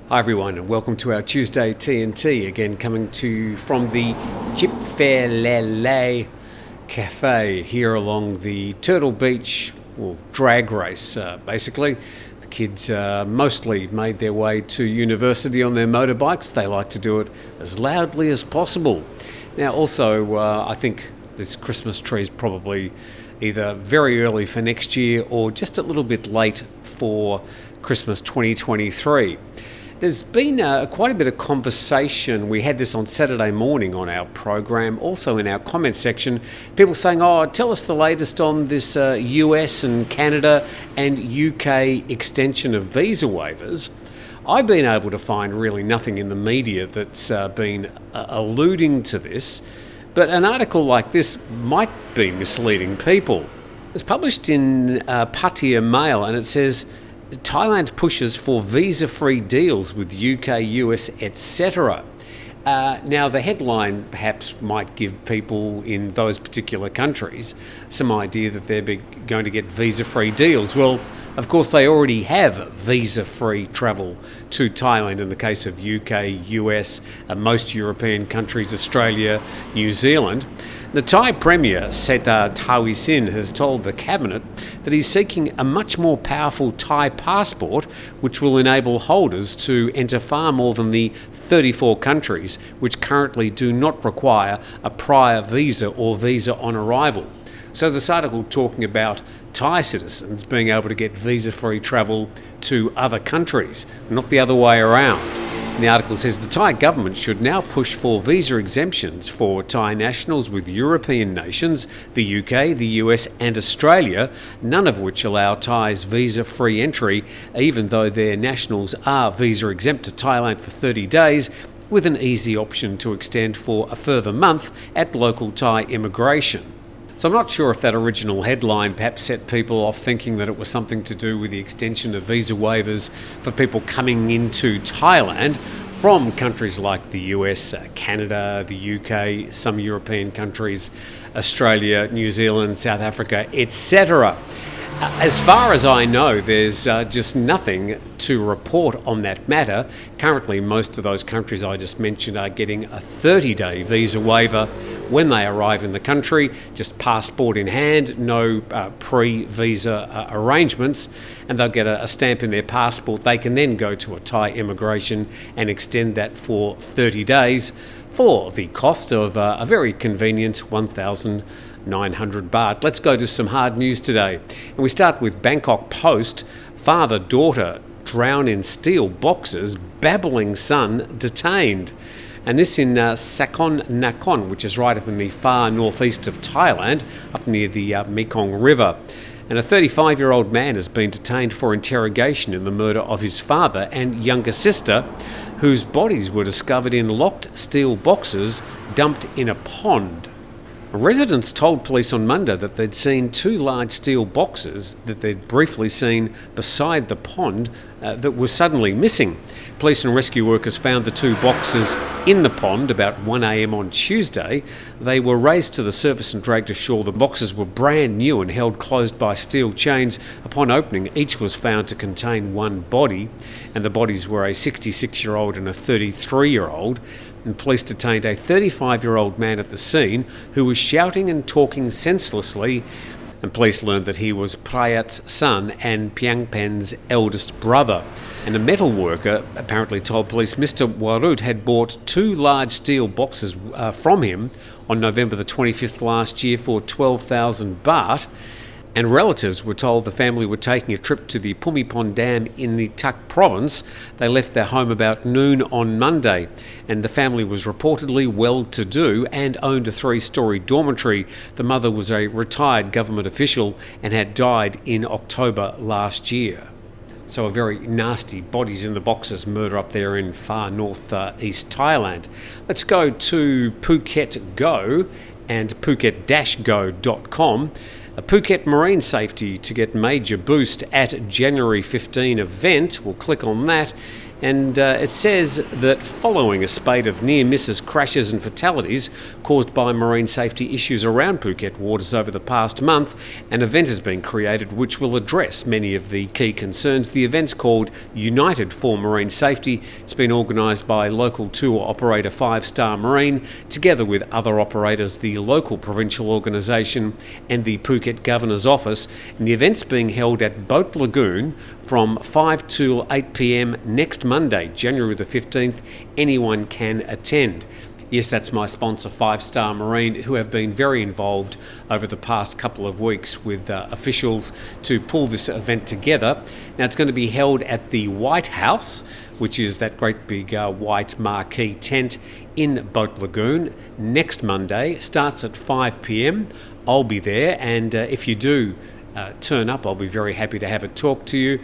Hi everyone, and welcome to our Tuesday TNT, again coming to you from the Chipfelele Cafe here along the Turtle Beach drag race. Basically, the kids mostly made their way to university on their motorbikes. They like to do it as loudly as possible. Now also, I think this Christmas tree is probably either very early for next year or just a little bit late for Christmas 2023. There's been quite a bit of conversation. We had this on Saturday morning on our program, also in our comment section. People saying, tell us the latest on this US and Canada and UK extension of visa waivers. I've been able to find really nothing in the media that's been alluding to this, but an article like this might be misleading people. It's published in Pattaya Mail, and it says, Thailand pushes for visa-free deals with UK, US, etc. Now, the headline perhaps might give people in those particular countries some idea that they're going to get visa-free deals. Well, of course, they already have visa-free travel to Thailand in the case of UK, US, most European countries, Australia, New Zealand. The Thai Premier, Seta Thavisin, has told the Cabinet that he's seeking a much more powerful Thai passport which will enable holders to enter far more than the 34 countries which currently do not require a prior visa or visa on arrival. So this article talking about Thai citizens being able to get visa-free travel to other countries, not the other way around. The article says the Thai government should now push for visa exemptions for Thai nationals with European nations, the UK, the US and Australia, none of which allow Thais visa-free entry, even though their nationals are visa exempt to Thailand for 30 days, with an easy option to extend for a further month at local Thai immigration. So I'm not sure if that original headline perhaps set people off thinking that it was something to do with the extension of visa waivers for people coming into Thailand from countries like the US, Canada, the UK, some European countries, Australia, New Zealand, South Africa, etc. As far as I know, there's just nothing to report on that matter. Currently, most of those countries I just mentioned are getting a 30-day visa waiver when they arrive in the country, just passport in hand, no pre-visa arrangements, and they'll get a stamp in their passport. They can then go to a Thai immigration and extend that for 30 days for the cost of a very convenient 1,900 baht. Let's go to some hard news today. And we start with Bangkok Post. Father-daughter drown in steel boxes, babbling son detained. And this in Sakon Nakhon, which is right up in the far northeast of Thailand, up near the Mekong River. And a 35-year-old man has been detained for interrogation in the murder of his father and younger sister, whose bodies were discovered in locked steel boxes dumped in a pond. Residents told police on Monday that they'd seen two large steel boxes that they'd briefly seen beside the pond that were suddenly missing. Police and rescue workers found the two boxes in the pond about 1 a.m. on Tuesday. They were raised to the surface and dragged ashore. The boxes were brand new and held closed by steel chains. Upon opening, each was found to contain one body, and the bodies were a 66-year-old and a 33-year-old. And police detained a 35-year-old man at the scene who was shouting and talking senselessly, and police learned that he was Prayat's son and Piangpen's eldest brother. And a metal worker apparently told police Mr. Warut had bought two large steel boxes from him on November the 25th last year for 12,000 baht. And relatives were told the family were taking a trip to the Pumipon Dam in the Tak province. They left their home about noon on Monday, and the family was reportedly well-to-do and owned a 3-storey dormitory. The mother was a retired government official and had died in October last year. So a very nasty bodies in the boxes murder up there in far north-east Thailand. Let's go to Phuket Go and Phuket-Go.com. Phuket Marine Safety to get major boost at January 15 event. We'll click on that And it says that following a spate of near misses, crashes and fatalities caused by marine safety issues around Phuket waters over the past month, an event has been created which will address many of the key concerns. The event's called United for Marine Safety. It's been organised by local tour operator 5 Star Marine, together with other operators, the local provincial organisation and the Phuket Governor's Office. And the event's being held at Boat Lagoon from 5 till 8 p.m. next Monday, January the 15th. Anyone can attend. Yes, that's my sponsor, 5 Star Marine, who have been very involved over the past couple of weeks with officials to pull this event together. Now, it's going to be held at the White House, which is that great big white marquee tent in Boat Lagoon, next Monday. Starts at 5 p.m. I'll be there, and if you do turn up, I'll be very happy to have a talk to you.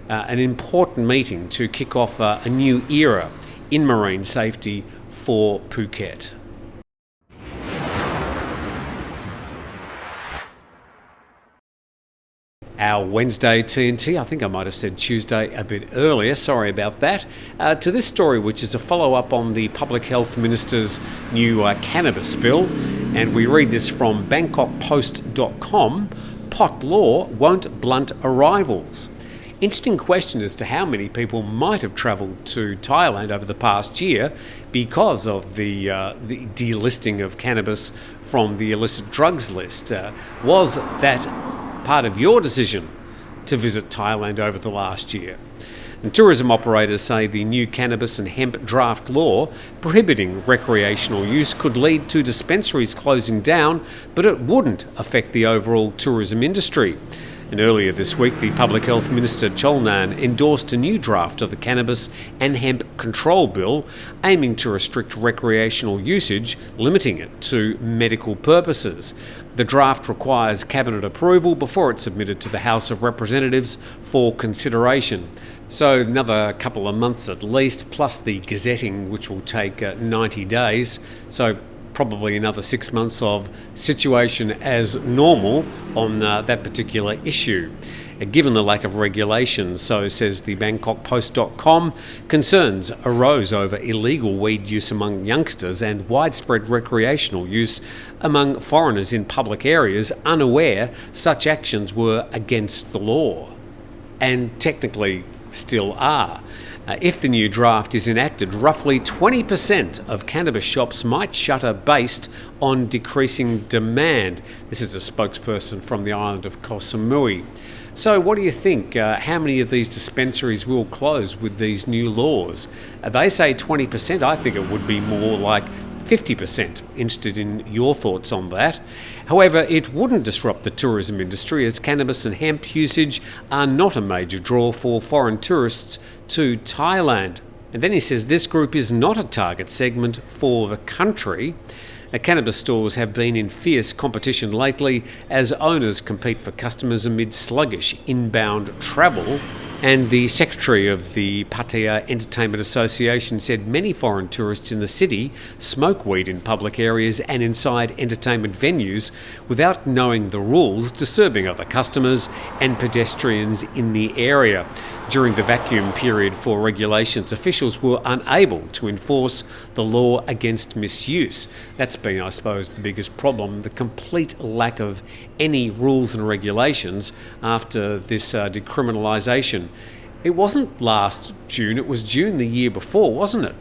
An important meeting to kick off a new era in marine safety for Phuket. Our Wednesday TNT, I think I might have said Tuesday a bit earlier, sorry about that, to this story, which is a follow-up on the Public Health Minister's new cannabis bill. And we read this from bangkokpost.com. Pot law won't blunt arrivals. Interesting question as to how many people might have travelled to Thailand over the past year because of the delisting of cannabis from the illicit drugs list. Was that part of your decision to visit Thailand over the last year? And tourism operators say the new cannabis and hemp draft law prohibiting recreational use could lead to dispensaries closing down, but it wouldn't affect the overall tourism industry. And earlier this week, the Public Health Minister Cholnan endorsed a new draft of the Cannabis and Hemp Control Bill, aiming to restrict recreational usage, limiting it to medical purposes. The draft requires Cabinet approval before it's submitted to the House of Representatives for consideration. So another couple of months at least, plus the gazetting, which will take 90 days. So probably another 6 months of situation as normal on that particular issue. Given the lack of regulation, so says the bangkokpost.com, concerns arose over illegal weed use among youngsters and widespread recreational use among foreigners in public areas, unaware such actions were against the law, and technically still are. If the new draft is enacted, roughly 20% of cannabis shops might shutter based on decreasing demand. This is a spokesperson from the island of Koh Samui. So what do you think? How many of these dispensaries will close with these new laws? They say 20%. I think it would be more like 50%. Interested in your thoughts on that. However, it wouldn't disrupt the tourism industry, as cannabis and hemp usage are not a major draw for foreign tourists to Thailand. And then he says this group is not a target segment for the country. Cannabis stores have been in fierce competition lately as owners compete for customers amid sluggish inbound travel. And the secretary of the Pattaya Entertainment Association said many foreign tourists in the city smoke weed in public areas and inside entertainment venues without knowing the rules, disturbing other customers and pedestrians in the area. During the vacuum period for regulations, officials were unable to enforce the law against misuse. That's been, I suppose, the biggest problem, the complete lack of any rules and regulations after this decriminalisation. It wasn't last June, it was June the year before, wasn't it?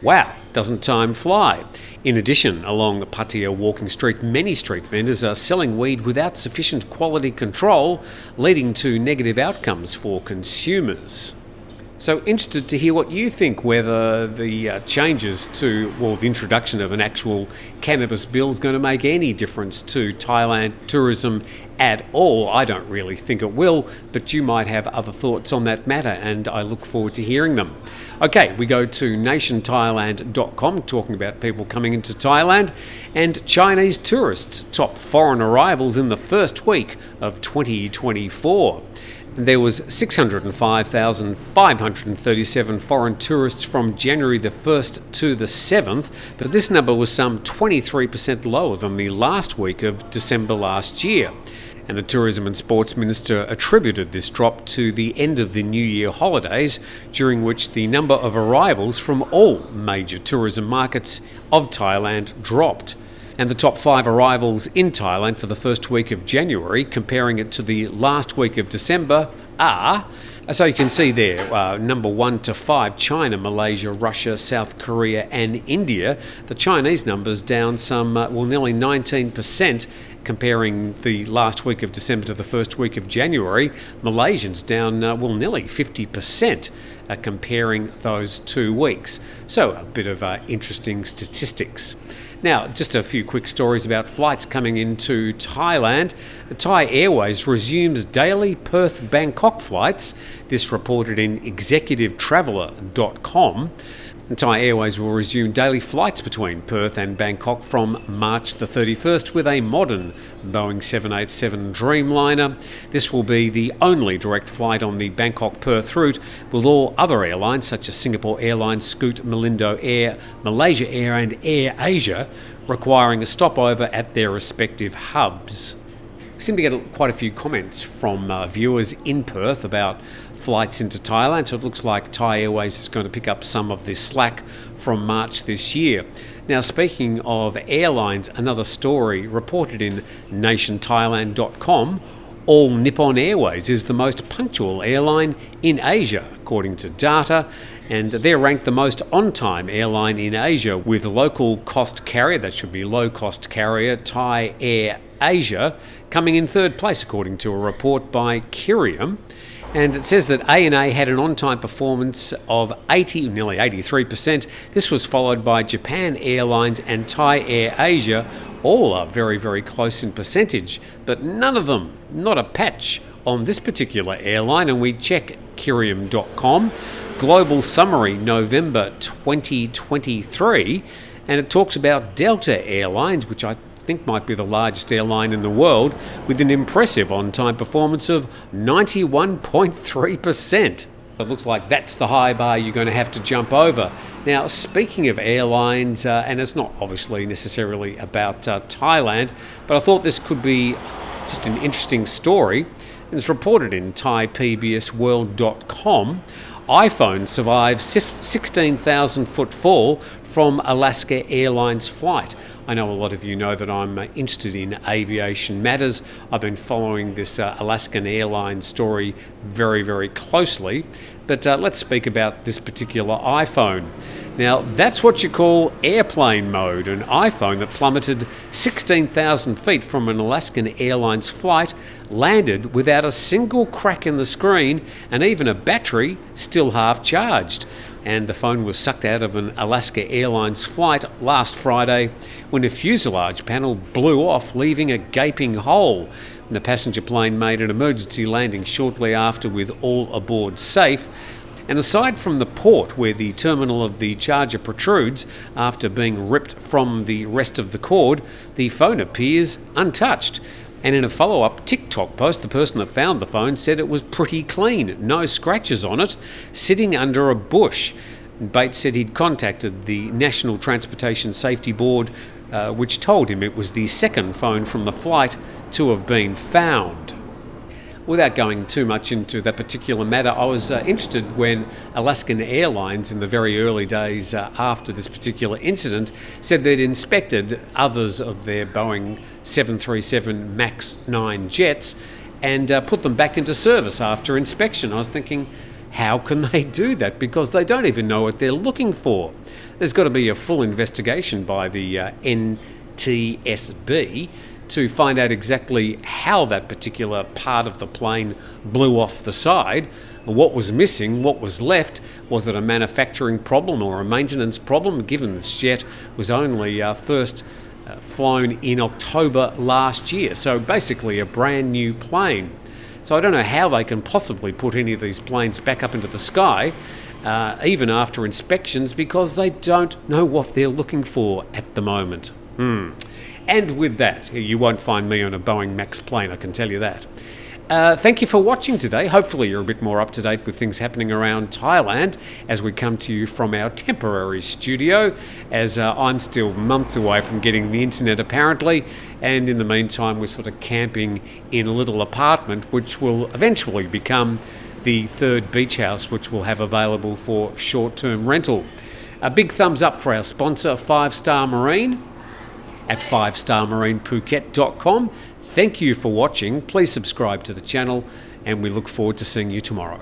Wow, doesn't time fly? In addition, along Pattaya Walking Street, many street vendors are selling weed without sufficient quality control, leading to negative outcomes for consumers. So interested to hear what you think, whether the changes to, well, the introduction of an actual cannabis bill is going to make any difference to Thailand tourism at all. I don't really think it will, but you might have other thoughts on that matter, and I look forward to hearing them. Okay, we go to nationthailand.com, talking about people coming into Thailand, and Chinese tourists top foreign arrivals in the first week of 2024. There was 605,537 foreign tourists from January the 1st to the 7th, but this number was some 23% lower than the last week of December last year. And the Tourism and Sports Minister attributed this drop to the end of the New Year holidays, during which the number of arrivals from all major tourism markets of Thailand dropped. And the top 5 arrivals in Thailand for the first week of January, comparing it to the last week of December, are, so you can see there, number 1 to 5, China, Malaysia, Russia, South Korea and India. The Chinese numbers down some, nearly 19%, comparing the last week of December to the first week of January. Malaysians down, nearly 50%, comparing those 2 weeks. So a bit of interesting statistics. Now, just a few quick stories about flights coming into Thailand. Thai Airways resumes daily Perth-Bangkok flights. This reported in executivetraveller.com. Thai Airways will resume daily flights between Perth and Bangkok from March the 31st with a modern Boeing 787 Dreamliner. This will be the only direct flight on the Bangkok-Perth route, with all other airlines such as Singapore Airlines, Scoot, Malindo Air, Malaysia Air and Air Asia requiring a stopover at their respective hubs. We seem to get quite a few comments from viewers in Perth about flights into Thailand, so it looks like Thai Airways is going to pick up some of this slack from March this year. Now, speaking of airlines, another story reported in nationthailand.com. All Nippon Airways is the most punctual airline in Asia, according to data, and they're ranked the most on-time airline in Asia, with local cost carrier, that should be low-cost carrier, Thai Air Asia, coming in third place, according to a report by Kirium. And it says that ANA had an on-time performance of nearly 83%. This was followed by Japan Airlines and Thai Air Asia. All are very, very close in percentage, but none of them, not a patch on this particular airline. And we check Kirium.com, Global Summary November 2023, and it talks about Delta Airlines, which I think might be the largest airline in the world, with an impressive on-time performance of 91.3%. It looks like that's the high bar you're going to have to jump over. Now, speaking of airlines, and it's not obviously necessarily about Thailand, but I thought this could be just an interesting story. And it's reported in ThaiPBSWorld.com. iPhone survives 16,000-foot fall from Alaska Airlines flight. I know a lot of you know that I'm interested in aviation matters. I've been following this Alaskan Airlines story very, very closely. But let's speak about this particular iPhone. Now, that's what you call airplane mode. An iPhone that plummeted 16,000 feet from an Alaskan Airlines flight landed without a single crack in the screen and even a battery still half charged. And the phone was sucked out of an Alaska Airlines flight last Friday when a fuselage panel blew off, leaving a gaping hole. And the passenger plane made an emergency landing shortly after with all aboard safe. And aside from the port where the terminal of the charger protrudes after being ripped from the rest of the cord, the phone appears untouched. And in a follow-up TikTok post, the person that found the phone said it was pretty clean, no scratches on it, sitting under a bush. Bates said he'd contacted the National Transportation Safety Board, which told him it was the second phone from the flight to have been found. Without going too much into that particular matter, I was interested when Alaskan Airlines, in the very early days after this particular incident, said they'd inspected others of their Boeing 737 MAX 9 jets and put them back into service after inspection. I was thinking, how can they do that? Because they don't even know what they're looking for. There's got to be a full investigation by the NTSB to find out exactly how that particular part of the plane blew off the side, what was missing, what was left. Was it a manufacturing problem or a maintenance problem, given this jet was only first flown in October last year, so basically a brand new plane. So I don't know how they can possibly put any of these planes back up into the sky, even after inspections, because they don't know what they're looking for at the moment. And with that, you won't find me on a Boeing MAX plane, I can tell you that. Thank you for watching today. Hopefully you're a bit more up to date with things happening around Thailand as we come to you from our temporary studio, as I'm still months away from getting the internet apparently, and in the meantime we're sort of camping in a little apartment which will eventually become the third beach house which we'll have available for short-term rental. A big thumbs up for our sponsor, 5 Star Marine, at 5starmarinephuket.com. Thank you for watching. Please subscribe to the channel, and we look forward to seeing you tomorrow.